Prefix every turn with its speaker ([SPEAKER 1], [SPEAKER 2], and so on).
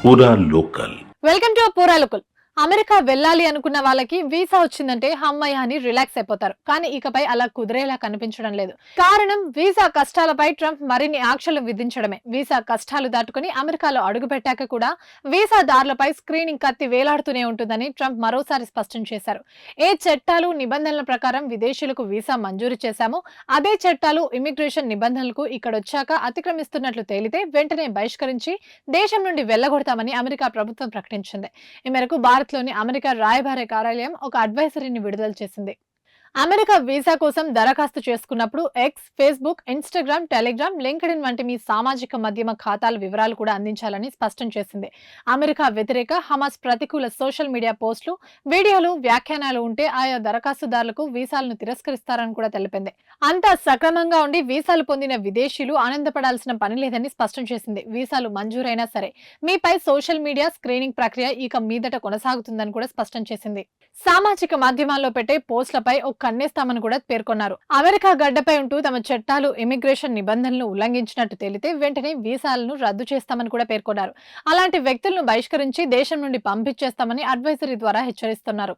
[SPEAKER 1] పూరా local.
[SPEAKER 2] Welcome to పూరా local. America వెళ్ళాలి అనుకున్న వాళ్ళకి వీసా వచ్చిందంటే హమ్మయ్య అని రిలాక్స్ అయిపోతారు. కానీ ఇకపై అలా కుదిరేలా కనిపించడం లేదు. కారణం వీసా కష్టాలపై ట్రంప్ మరిన్ని ఆంక్షలు విధించడమే. వీసా కష్టాలు దాటుకుని అమెరికాలో అడుగుపెట్టాక కూడా వీసాదారులపై స్క్రీనింగ్ కత్తి వేలాడుతూనే ఉంటుందని ట్రంప్ మరోసారి స్పష్టం చేశారు. ఏ చట్టాలు నిబంధనల ప్రకారం విదేశీయులకు వీసా మంజూరు చేశామో అదే చట్టాలు ఇమిగ్రేషన్ నిబంధనలకు ఇక్కడొచ్చాక అతిక్రమిస్తున్నట్లు తేలితే వెంటనే బహిష్కరించి దేశం నుండి వెళ్లగొడతామని అమెరికా ప్రభుత్వం ప్రకటించింది. ఈ మేరకు భారత్లోని అమెరికా రాయబార కార్యాలయం ఒక అడ్వైజరీని విడుదల చేసింది. అమెరికా వీసా కోసం దరఖాస్తు చేసుకున్నప్పుడు X, Facebook, Instagram, Telegram, LinkedIn వంటి మీ సామాజిక మాధ్యమ ఖాతాల వివరాలు కూడా అందించాలని స్పష్టం చేసింది. అమెరికా వ్యతిరేక, హమాస్ ప్రతికూల సోషల్ మీడియా పోస్టులు, వీడియోలు, వ్యాఖ్యానాలు ఉంటే ఆయా దరఖాస్తుదారులకు వీసాలను తిరస్కరిస్తారని కూడా తెలిపింది. అంతా సక్రమంగా ఉండి వీసాలు పొందిన విదేశీయులు ఆనందపడాల్సిన పని లేదని స్పష్టం చేసింది. వీసాలు మంజూరైనా సరే మీపై సోషల్ మీడియా స్క్రీనింగ్ ప్రక్రియ ఇక మీదట కొనసాగుతుందని కూడా స్పష్టం చేసింది. సామాజిక మాధ్యమాల్లో పెట్టే పోస్టులపై ఒక కన్నేస్తామని కూడా పేర్కొన్నారు. అమెరికా గడ్డపై ఉంటూ తమ చట్టాలు, ఇమిగ్రేషన్ నిబంధనలు ఉల్లంఘించినట్టు తేలితే వెంటనే వీసాలను రద్దు చేస్తామని కూడా పేర్కొన్నారు. అలాంటి వ్యక్తులను బహిష్కరించి దేశం నుండి పంపించేస్తామని అడ్వైజరీ ద్వారా హెచ్చరిస్తున్నారు.